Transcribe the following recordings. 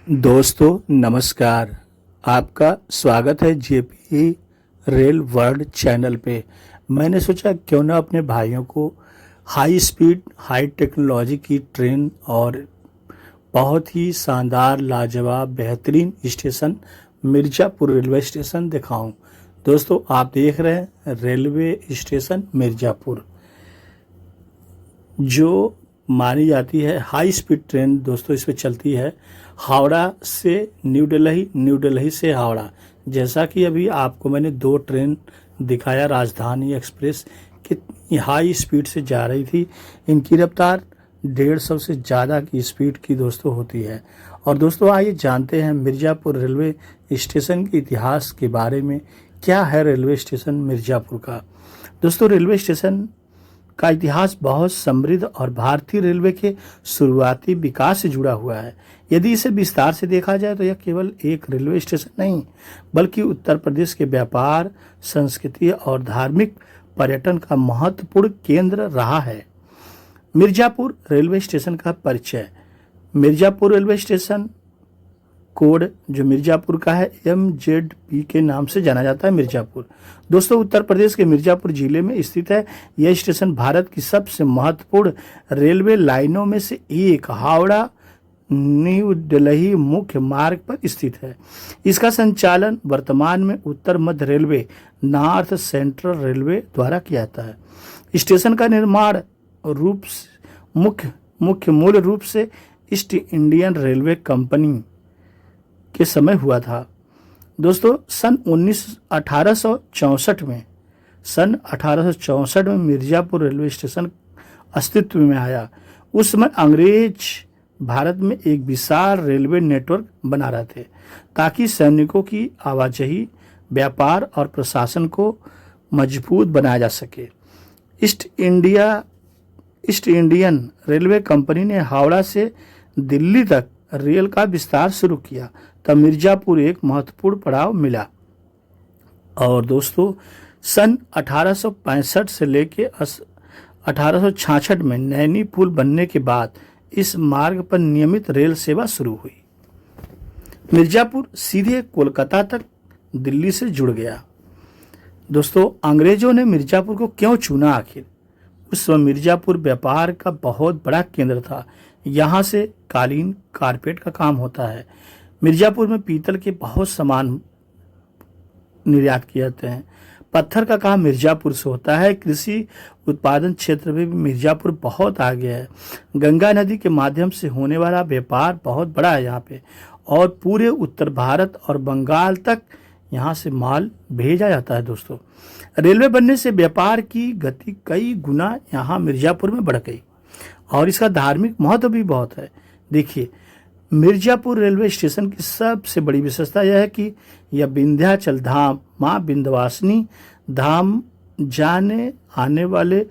दोस्तों नमस्कार। आपका स्वागत है जेपी रेल वर्ल्ड चैनल पे। मैंने सोचा क्यों ना अपने भाइयों को हाई स्पीड हाई टेक्नोलॉजी की ट्रेन और बहुत ही शानदार लाजवाब बेहतरीन स्टेशन मिर्ज़ापुर रेलवे स्टेशन दिखाऊं। दोस्तों आप देख रहे हैं रेलवे स्टेशन मिर्ज़ापुर, जो मानी जाती है हाई स्पीड ट्रेन। दोस्तों इस पे चलती है हावड़ा से न्यू दिल्ली, न्यू दिल्ली से हावड़ा। जैसा कि अभी आपको मैंने दो ट्रेन दिखाया, राजधानी एक्सप्रेस कितनी हाई स्पीड से जा रही थी। इनकी रफ्तार 150 से ज़्यादा की स्पीड की दोस्तों होती है। और दोस्तों आइए जानते हैं मिर्ज़ापुर रेलवे स्टेशन के इतिहास के बारे में। क्या है रेलवे स्टेशन मिर्ज़ापुर का? दोस्तों रेलवे स्टेशन का इतिहास बहुत समृद्ध और भारतीय रेलवे के शुरुआती विकास से जुड़ा हुआ है। यदि इसे विस्तार से देखा जाए तो यह केवल एक रेलवे स्टेशन नहीं, बल्कि उत्तर प्रदेश के व्यापार, संस्कृति और धार्मिक पर्यटन का महत्वपूर्ण केंद्र रहा है। मिर्ज़ापुर रेलवे स्टेशन का परिचय। मिर्ज़ापुर रेलवे स्टेशन कोड जो मिर्ज़ापुर का है MZP के नाम से जाना जाता है। मिर्ज़ापुर दोस्तों उत्तर प्रदेश के मिर्ज़ापुर जिले में स्थित है। यह स्टेशन भारत की सबसे महत्वपूर्ण रेलवे लाइनों में से एक हावड़ा न्यू दिल्ली मुख्य मार्ग पर स्थित है। इसका संचालन वर्तमान में उत्तर मध्य रेलवे, नॉर्थ सेंट्रल रेलवे द्वारा किया जाता है। स्टेशन का निर्माण मूल रूप से ईस्ट इंडियन रेलवे कंपनी के समय हुआ था। दोस्तों सन 1864 में मिर्ज़ापुर रेलवे स्टेशन अस्तित्व में आया। उस समय अंग्रेज भारत में एक विशाल रेलवे नेटवर्क बना रहे थे, ताकि सैनिकों की आवाजाही, व्यापार और प्रशासन को मजबूत बनाया जा सके। ईस्ट इंडियन रेलवे कंपनी ने हावड़ा से दिल्ली तक रेल का विस्तार शुरू किया, तब मिर्ज़ापुर एक महत्वपूर्ण पड़ाव मिला। और दोस्तों सन 1865 से लेकर 1866 में नैनी पुल बनने के बाद इस मार्ग पर नियमित रेल सेवा शुरू हुई। मिर्ज़ापुर सीधे कोलकाता तक दिल्ली से जुड़ गया। दोस्तों अंग्रेजों ने मिर्ज़ापुर को क्यों चुना? आखिर उस समय मिर्ज़ापुर व्यापार का बहुत बड़ा केंद्र था। यहाँ से कालीन, कारपेट का काम होता है। मिर्ज़ापुर में पीतल के बहुत सामान निर्यात किए जाते हैं। पत्थर का काम मिर्ज़ापुर से होता है। कृषि उत्पादन क्षेत्र में भी मिर्ज़ापुर बहुत आगे है। गंगा नदी के माध्यम से होने वाला व्यापार बहुत बड़ा है यहाँ पे, और पूरे उत्तर भारत और बंगाल तक यहाँ से माल भेजा जाता है। दोस्तों रेलवे बनने से व्यापार की गति कई गुना यहाँ मिर्ज़ापुर में बढ़ गई, और इसका धार्मिक महत्व भी बहुत है। देखिए मिर्ज़ापुर रेलवे स्टेशन की सबसे बड़ी विशेषता यह है कि यह विंध्याचल धाम, माँ विंध्यवासिनी धाम जाने आने वाले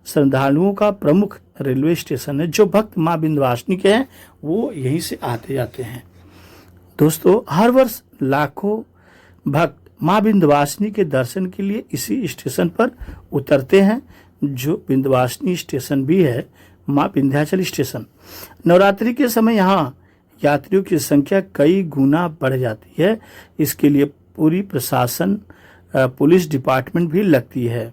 श्रद्धालुओं का प्रमुख रेलवे स्टेशन है। जो भक्त माँ विंध्यवासिनी के हैं वो यहीं से आते जाते हैं। दोस्तों हर वर्ष लाखों भक्त माँ विंध्यवासिनी के दर्शन के लिए इसी स्टेशन पर उतरते हैं, जो विंध्यवासिनी स्टेशन भी है, माँ विंध्याचल स्टेशन। नवरात्रि के समय यहाँ यात्रियों की संख्या कई गुना बढ़ जाती है। इसके लिए पूरी प्रशासन, पुलिस डिपार्टमेंट भी लगती है।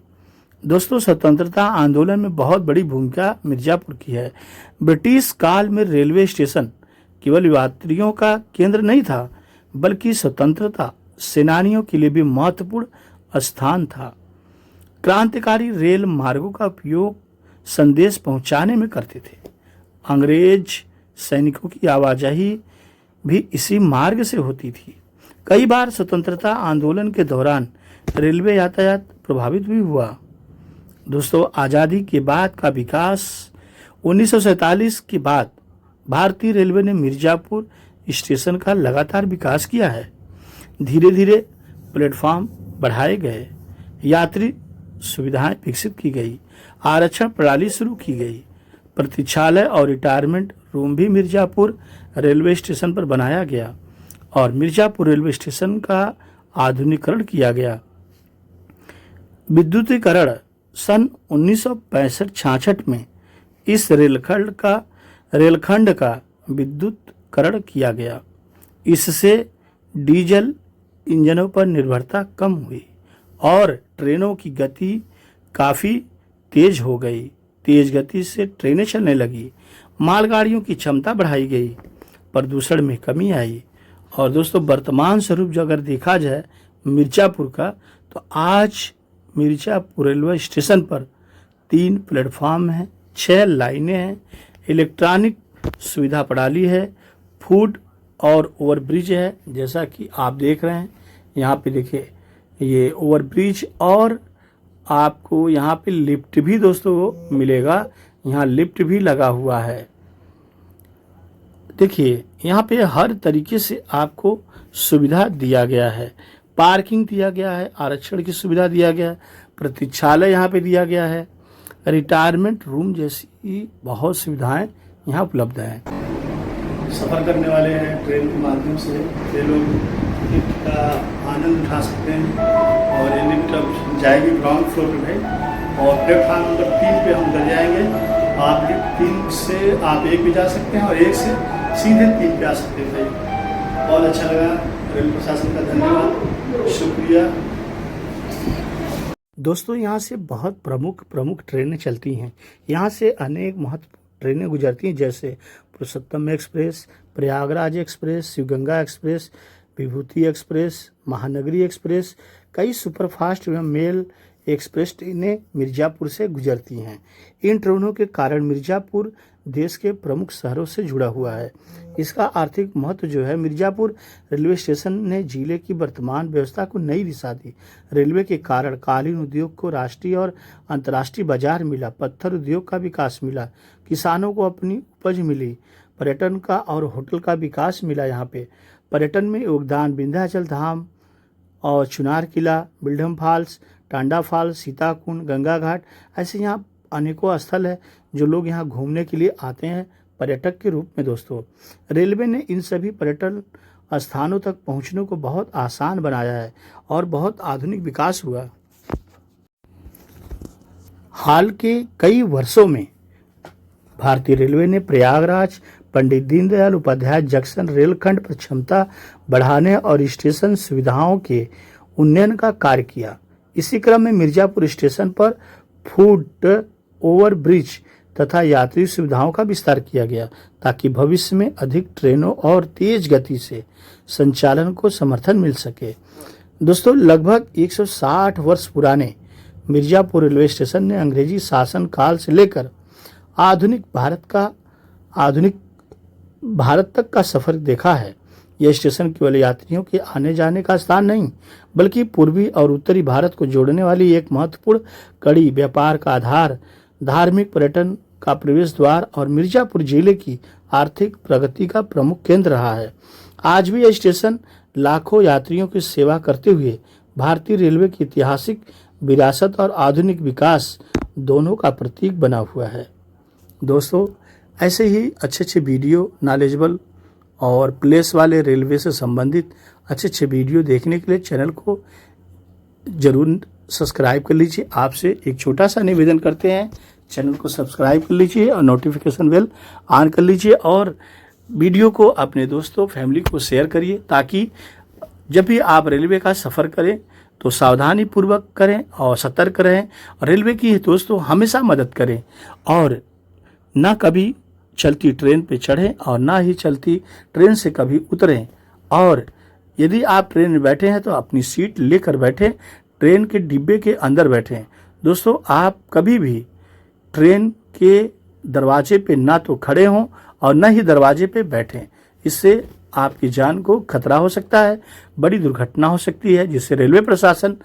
दोस्तों स्वतंत्रता आंदोलन में बहुत बड़ी भूमिका मिर्ज़ापुर की है। ब्रिटिश काल में रेलवे स्टेशन केवल यात्रियों का केंद्र नहीं था, बल्कि स्वतंत्रता सेनानियों के लिए भी महत्वपूर्ण स्थान था। क्रांतिकारी रेल मार्गों का उपयोग संदेश पहुंचाने में करते थे। अंग्रेज सैनिकों की आवाजाही भी इसी मार्ग से होती थी। कई बार स्वतंत्रता आंदोलन के दौरान रेलवे यातायात प्रभावित भी हुआ। दोस्तों आज़ादी के बाद का विकास। 1947 के बाद भारतीय रेलवे ने मिर्ज़ापुर स्टेशन का लगातार विकास किया है। धीरे धीरे प्लेटफॉर्म बढ़ाए गए, यात्री सुविधाएं विकसित की गई, आरक्षण प्रणाली शुरू की गई। प्रतीक्षालय और रिटायरमेंट रूम भी मिर्ज़ापुर रेलवे स्टेशन पर बनाया गया, और मिर्ज़ापुर रेलवे स्टेशन का आधुनिकीकरण किया गया। विद्युतीकरण सन 1965-66 में इस रेलखंड का विद्युतीकरण किया गया। इससे डीजल इंजनों पर निर्भरता कम हुई और ट्रेनों की गति काफ़ी तेज हो गई। तेज गति से ट्रेनें चलने लगी, मालगाड़ियों की क्षमता बढ़ाई गई, प्रदूषण में कमी आई। और दोस्तों वर्तमान स्वरूप जो अगर देखा जाए मिर्ज़ापुर का, तो आज मिर्ज़ापुर रेलवे स्टेशन पर 3 प्लेटफॉर्म हैं, 6 लाइनें हैं, इलेक्ट्रॉनिक सुविधा प्रणाली है, फूड और ओवरब्रिज है। जैसा कि आप देख रहे हैं यहाँ पे देखिए ये ओवरब्रिज, और आपको यहाँ पे लिफ्ट भी दोस्तों मिलेगा। यहाँ लिफ्ट भी लगा हुआ है। देखिए यहाँ पे हर तरीके से आपको सुविधा दिया गया है, पार्किंग दिया गया है, आरक्षण की सुविधा दिया गया है, प्रतीक्षालय यहाँ पे दिया गया है, रिटायरमेंट रूम जैसी बहुत सुविधाएं यहाँ उपलब्ध हैं। सफ़र करने वाले हैं ट्रेन के माध्यम से, ये लोग लिफ्ट का आनंद उठा सकते हैं। और ये लिफ्ट अब जाएगी ग्राउंड फ्लोर पे भाई, और प्लेटफॉर्म नंबर 3 पे हम उतर जाएंगे। आप लिफ्ट 3 से आप 1 पे जा सकते हैं और 1 से सीधे 3 पे आ सकते हैं भाई। बहुत अच्छा लगा, रेल प्रशासन का धन्यवाद, शुक्रिया। दोस्तों यहाँ से बहुत प्रमुख ट्रेनें चलती हैं। यहाँ से अनेक महत्वपूर्ण ट्रेनें गुजरती हैं, जैसे Purushottam express, Prayagraj express, Shivganga express, Vibhuti express, Mahanagari express. कई सुपरफास्ट एवं मेल एक्सप्रेस ट्रेनें मिर्ज़ापुर से गुजरती हैं। इन ट्रेनों के कारण मिर्ज़ापुर देश के प्रमुख शहरों से जुड़ा हुआ है। इसका आर्थिक महत्व जो है, मिर्ज़ापुर रेलवे स्टेशन ने जिले की वर्तमान व्यवस्था को नई दिशा दी। रेलवे के कारण कालीन उद्योग को राष्ट्रीय और अंतर्राष्ट्रीय बाजार मिला, पत्थर उद्योग का विकास मिला, किसानों को अपनी उपज मिली, पर्यटन का और होटल का विकास मिला। यहाँ पे पर्यटन में योगदान विंध्याचल धाम और चुनार किला, बिल्डम फॉल्स, टांडा फॉल्स, सीताकुंड, गंगा घाट, ऐसे यहाँ अनेकों स्थल है जो लोग यहाँ घूमने के लिए आते हैं पर्यटक के रूप में। दोस्तों रेलवे ने इन सभी पर्यटन स्थानों तक पहुँचने को बहुत आसान बनाया है और बहुत आधुनिक विकास हुआ। हाल के कई वर्षों में भारतीय रेलवे ने प्रयागराज पंडित दीनदयाल उपाध्याय जंक्शन रेलखंड पर क्षमता बढ़ाने और स्टेशन सुविधाओं के उन्नयन का कार्य किया। इसी क्रम में मिर्ज़ापुर स्टेशन पर फूट ओवरब्रिज तथा यात्री सुविधाओं का विस्तार किया गया, ताकि भविष्य में अधिक ट्रेनों और तेज गति से संचालन को समर्थन मिल सके। दोस्तों लगभग 160 वर्ष पुराने मिर्ज़ापुर रेलवे स्टेशन ने अंग्रेजी शासन काल से लेकर आधुनिक भारत तक का सफर देखा है। यह स्टेशन केवल यात्रियों के आने जाने का स्थान नहीं, बल्कि पूर्वी और उत्तरी भारत को जोड़ने वाली एक महत्वपूर्ण कड़ी, व्यापार का आधार, धार्मिक पर्यटन का प्रवेश द्वार और मिर्ज़ापुर जिले की आर्थिक प्रगति का प्रमुख केंद्र रहा है। आज भी यह स्टेशन लाखों यात्रियों की सेवा करते हुए भारतीय रेलवे की ऐतिहासिक विरासत और आधुनिक विकास दोनों का प्रतीक बना हुआ है। दोस्तों ऐसे ही अच्छे वीडियो, नॉलेजेबल और प्लेस वाले रेलवे से संबंधित अच्छे वीडियो देखने के लिए चैनल को जरूर सब्सक्राइब कर लीजिए। आपसे एक छोटा सा निवेदन करते हैं, चैनल को सब्सक्राइब कर लीजिए और नोटिफिकेशन बेल ऑन कर लीजिए, और वीडियो को अपने दोस्तों फैमिली को शेयर करिए, ताकि जब भी आप रेलवे का सफ़र करें तो सावधानी पूर्वक करें और सतर्क रहें। और रेलवे की दोस्तों हमेशा मदद करें, और ना कभी चलती ट्रेन पे चढ़ें और ना ही चलती ट्रेन से कभी उतरें। और यदि आप ट्रेन में बैठे हैं तो अपनी सीट लेकर बैठें, ट्रेन के डिब्बे के अंदर बैठें। दोस्तों आप कभी भी ट्रेन के दरवाजे पे ना तो खड़े हों और ना ही दरवाजे पे बैठें, इससे आपकी जान को खतरा हो सकता है, बड़ी दुर्घटना हो सकती है, जिससे रेलवे प्रशासन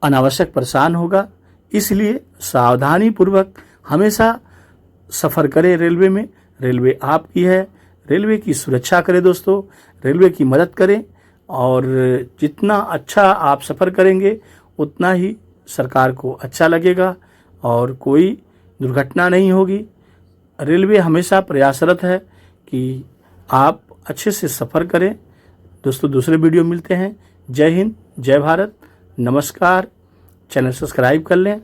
अनावश्यक परेशान होगा। इसलिए सावधानी पूर्वक हमेशा सफ़र करें रेलवे में। रेलवे आपकी है, रेलवे की सुरक्षा करें दोस्तों, रेलवे की मदद करें, और जितना अच्छा आप सफ़र करेंगे उतना ही सरकार को अच्छा लगेगा और कोई दुर्घटना नहीं होगी। रेलवे हमेशा प्रयासरत है कि आप अच्छे से सफ़र करें। दोस्तों दूसरे वीडियो मिलते हैं। जय हिंद, जय भारत, नमस्कार। चैनल सब्सक्राइब कर लें।